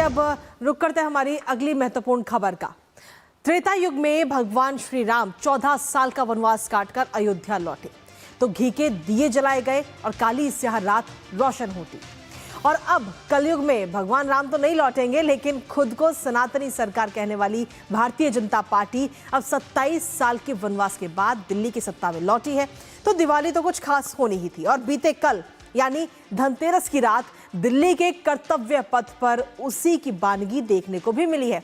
अब रुक करते हैं हमारी अगली महत्वपूर्ण खबर का। त्रेता युग में भगवान श्री राम 14 साल का वनवास काटकर अयोध्या लौटे तो घी के दिए जलाए गए और काली स्याह रात रोशन होती। और अब कलयुग में भगवान राम तो नहीं लौटेंगे, लेकिन खुद को सनातनी सरकार कहने वाली भारतीय जनता पार्टी अब 27 साल के वनवास के बाद दिल्ली की सत्ता में लौटी है। तो दिवाली तो कुछ खास होनी ही थी और बीते कल यानी धनतेरस की रात दिल्ली के कर्तव्य पथ पर उसी की बानगी देखने को भी मिली है,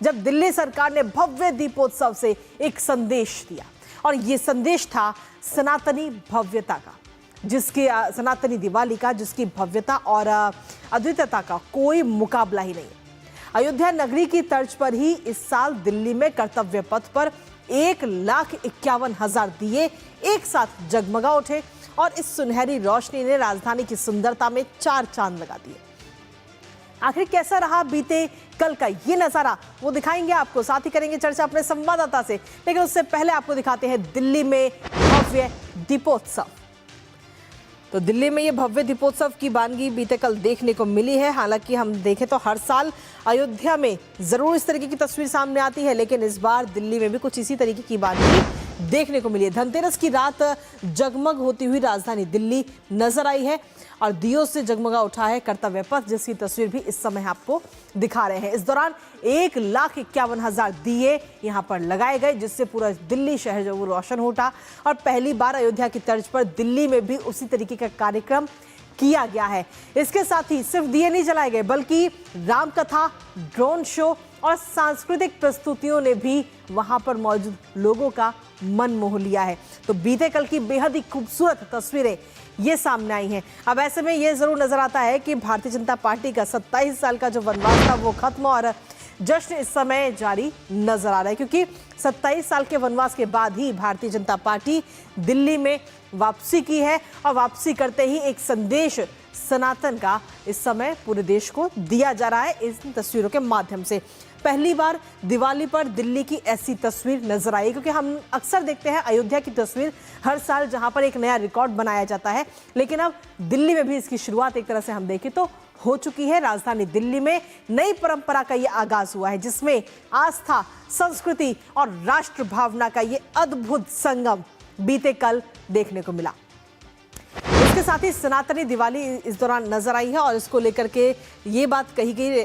जब दिल्ली सरकार ने भव्य दीपोत्सव से एक संदेश दिया। और ये संदेश था सनातनी भव्यता का, जिसकी सनातनी दिवाली का, जिसकी भव्यता और अद्वितीयता का कोई मुकाबला ही नहीं। अयोध्या नगरी की तर्ज पर ही इस साल दिल्ली में कर्तव्य पथ पर 1,51,000 दिए एक साथ जगमगा उठे और इस सुनहरी रोशनी ने राजधानी की सुंदरता में 4 चांद लगा दिए। आखिर कैसा रहा बीते कल का ये नजारा, वो दिखाएंगे आपको, साथ ही करेंगे चर्चा अपने संवाददाता से। लेकिन उससे पहले आपको दिखाते हैं दिल्ली में भव्य दीपोत्सव। तो दिल्ली में ये भव्य दीपोत्सव की बानगी बीते कल देखने को मिली है। हालांकि हम देखें तो हर साल अयोध्या में जरूर इस तरीके की तस्वीर सामने आती है, लेकिन इस बार दिल्ली में भी कुछ इसी तरीके की बानगी देखने को मिली है। धनतेरस की रात जगमग होती हुई राजधानी दिल्ली नजर आई है और दियों से जगमगा उठा है कर्तव्य पथ, जिसकी तस्वीर भी इस समय आपको दिखा रहे हैं। इस दौरान 1,51,000 दिए यहां पर लगाए गए, जिससे पूरा दिल्ली शहर जो वो रोशन होता। और पहली बार अयोध्या की तर्ज पर दिल्ली में भी उसी तरीके का कार्यक्रम किया गया है। इसके साथ ही सिर्फ दिए नहीं जलाए गए, बल्कि रामकथा, ड्रोन शो और सांस्कृतिक प्रस्तुतियों ने भी वहां पर मौजूद लोगों का मन मोह लिया है। तो बीते कल की बेहद ही खूबसूरत तस्वीरें ये सामने आई हैं। अब ऐसे में ये जरूर नजर आता है कि भारतीय जनता पार्टी का 27 साल का जो वनवास था वो खत्म और जश्न इस समय जारी नजर आ रहा है, क्योंकि 27 साल के वनवास के बाद ही भारतीय जनता पार्टी दिल्ली में वापसी की है और वापसी करते ही एक संदेश सनातन का इस समय पूरे देश को दिया जा रहा है इन तस्वीरों के माध्यम से। पहली बार दिवाली पर दिल्ली की ऐसी तस्वीर नजर आई, क्योंकि हम अक्सर देखते हैं अयोध्या की तस्वीर हर साल जहां पर एक नया रिकॉर्ड बनाया जाता है, लेकिन अब दिल्ली में भी इसकी शुरुआत एक तरह से हम देखें तो हो चुकी है। राजधानी दिल्ली में नई परंपरा का ये आगाज हुआ है, जिसमें आस्था, संस्कृति और राष्ट्र भावना का ये अद्भुत संगम बीते कल देखने को मिला। इसके साथ ही सनातनी दिवाली इस दौरान नजर आई है और इसको लेकर के ये बात कही गई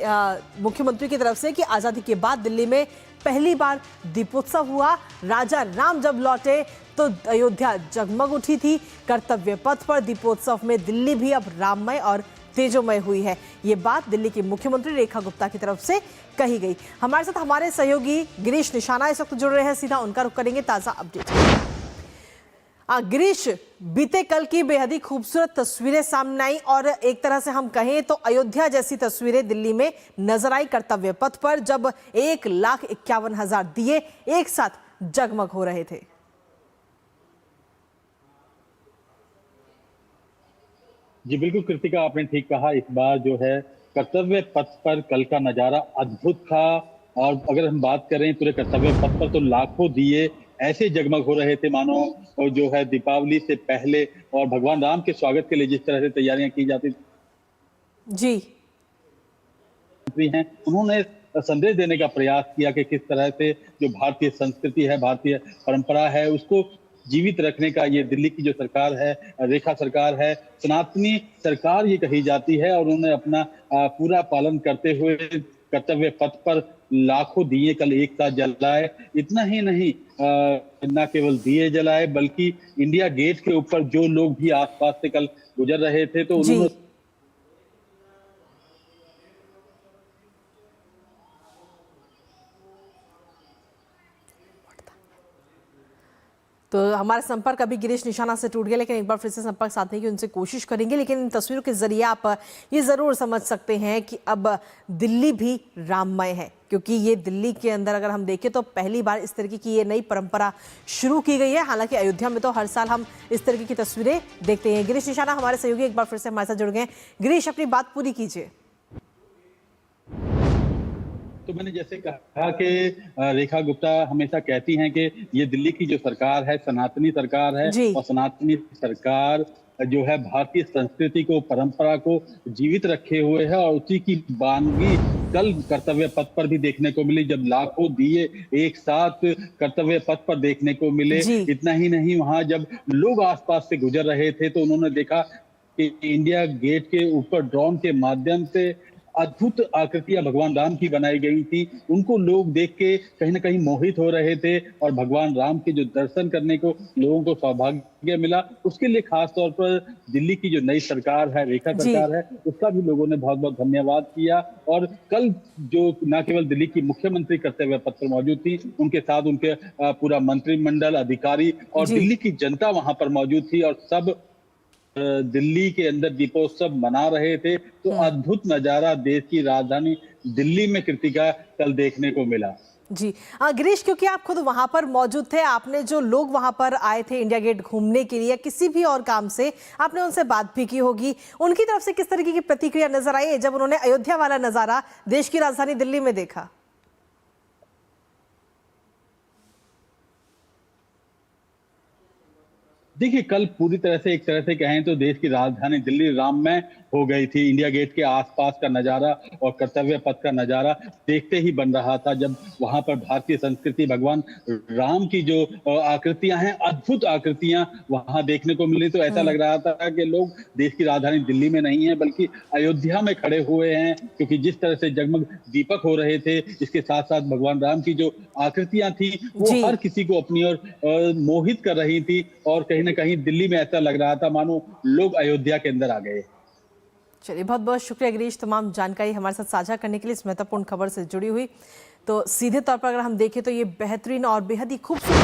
मुख्यमंत्री की तरफ से कि आजादी के बाद दिल्ली में पहली बार दीपोत्सव हुआ। राजा राम जब लौटे तो अयोध्या जगमग उठी थी। कर्तव्य पथ पर दीपोत्सव में दिल्ली भी अब राममय और तेजोमय हुई है। ये बात दिल्ली की मुख्यमंत्री रेखा गुप्ता की तरफ से कही गई। हमारे साथ हमारे सहयोगी गिरीश निशाना इस वक्त जुड़ रहे हैं, सीधा उनका रुख करेंगे ताजा अपडेट। गिरीश, बीते कल की बेहद ही खूबसूरत तस्वीरें सामने आई और एक तरह से हम कहें तो अयोध्या जैसी तस्वीरें दिल्ली में नजर आई कर्तव्य पथ पर, जब 1,51,000 दिए एक साथ जगमग हो रहे थे। जी बिल्कुल कृतिका, आपने ठीक कहा। इस बार जो है कर्तव्य पथ पर कल का नजारा अद्भुत था। और अगर हम बात करें पूरे कर्तव्य पथ पर तो लाखों दिए ऐसे जगमग हो रहे थे मानो जो है दीपावली से पहले, और भगवान राम के स्वागत के लिए जिस तरह से तैयारियां की जाती जी हैं, उन्होंने संदेश देने का प्रयास किया कि किस तरह से जो भारतीय संस्कृति है, भारतीय परंपरा है, उसको जीवित रखने का ये दिल्ली की जो सरकार है, रेखा सरकार है, सनातनी सरकार ये कही जाती है। और उन्होंने अपना पूरा पालन करते हुए कर्तव्य पथ पर लाखों दिए कल एक साथ जलाए। इतना ही नहीं, न केवल दिए जलाए बल्कि इंडिया गेट के ऊपर जो लोग भी आसपास से कल गुजर रहे थे तो उन्होंने तो हमारा संपर्क अभी गिरीश निशाना से टूट गया, लेकिन एक बार फिर से संपर्क साधने की उनसे कोशिश करेंगे। लेकिन इन तस्वीरों के जरिए आप ये जरूर समझ सकते हैं कि अब दिल्ली भी राममय है, क्योंकि ये दिल्ली के अंदर अगर हम देखें तो पहली बार इस तरीके की ये नई परंपरा शुरू की गई है। हालांकि अयोध्या में तो हर साल हम इस तरीके की तस्वीरें देखते हैं। गिरीश निशाना हमारे सहयोगी एक बार फिर से हमारे साथ जुड़ गए। गिरीश, अपनी बात पूरी कीजिए। तो मैंने जैसे कहा कि रेखा गुप्ता हमेशा कहती हैं कि ये दिल्ली की जो सरकार है सनातनी सरकार है, और सनातनी सरकार जो है भारतीय संस्कृति को, परंपरा को जीवित रखे हुए है और उसी की वानगी कल कर्तव्य पथ पर भी देखने को मिली, जब लाखों दिए एक साथ कर्तव्य पथ पर देखने को मिले। जी। इतना ही नहीं, वहां जब लोग आसपास से गुजर रहे थे तो उन्होंने देखा कि इंडिया गेट के ऊपर ड्रोन के माध्यम से अद्भुत आकृतियां भगवान राम की बनाई गई थी। उनको लोग देख के कहीं ना कहीं मोहित हो रहे थे और भगवान राम के जो दर्शन करने को लोगों को सौभाग्य मिला, उसके लिए खास तौर पर दिल्ली की जो नई सरकार है, रेखा जी। सरकार है, उसका भी लोगों ने बहुत बहुत धन्यवाद किया। और कल जो न केवल दिल्ली की मुख्यमंत्री कर्तव्य पथ पर मौजूद थी, उनके साथ उनके पूरा मंत्रिमंडल, अधिकारी और जी। दिल्ली की जनता वहां पर मौजूद थी और सब दिल्ली के अंदर दीपोत्सव मना रहे थे। तो अद्भुत नजारा देश की राजधानी दिल्ली में कृतिका कल देखने को मिला। जी। गिरीश, क्योंकि आप खुद वहां पर मौजूद थे, आपने जो लोग वहां पर आए थे इंडिया गेट घूमने के लिए या किसी भी और काम से, आपने उनसे बात भी की होगी, उनकी तरफ से किस तरीके की प्रतिक्रिया नजर आई जब उन्होंने अयोध्या वाला नजारा देश की राजधानी दिल्ली में देखा? देखिए, कल पूरी तरह से एक तरह से कहें तो देश की राजधानी दिल्ली राममय हो गई थी। इंडिया गेट के आसपास का नजारा और कर्तव्य पथ का नजारा देखते ही बन रहा था, जब वहां पर भारतीय संस्कृति, भगवान राम की जो आकृतियां हैं, अद्भुत आकृतियां वहां देखने को मिली। तो ऐसा लग रहा था कि लोग देश की राजधानी दिल्ली में नहीं है बल्कि अयोध्या में खड़े हुए हैं, क्योंकि जिस तरह से जगमग दीपक हो रहे थे, इसके साथ साथ भगवान राम की जो आकृतियां थी वो जी। हर किसी को अपनी ओर मोहित कर रही थी और कहीं न कहीं दिल्ली में ऐसा लग रहा था मानो लोग अयोध्या के अंदर आ गए। चलिए, बहुत बहुत शुक्रिया गिरीश, तमाम जानकारी हमारे साथ साझा करने के लिए, इस महत्वपूर्ण खबर से जुड़ी हुई। तो सीधे तौर पर अगर हम देखें तो ये बेहतरीन और बेहद ही खूबसूरत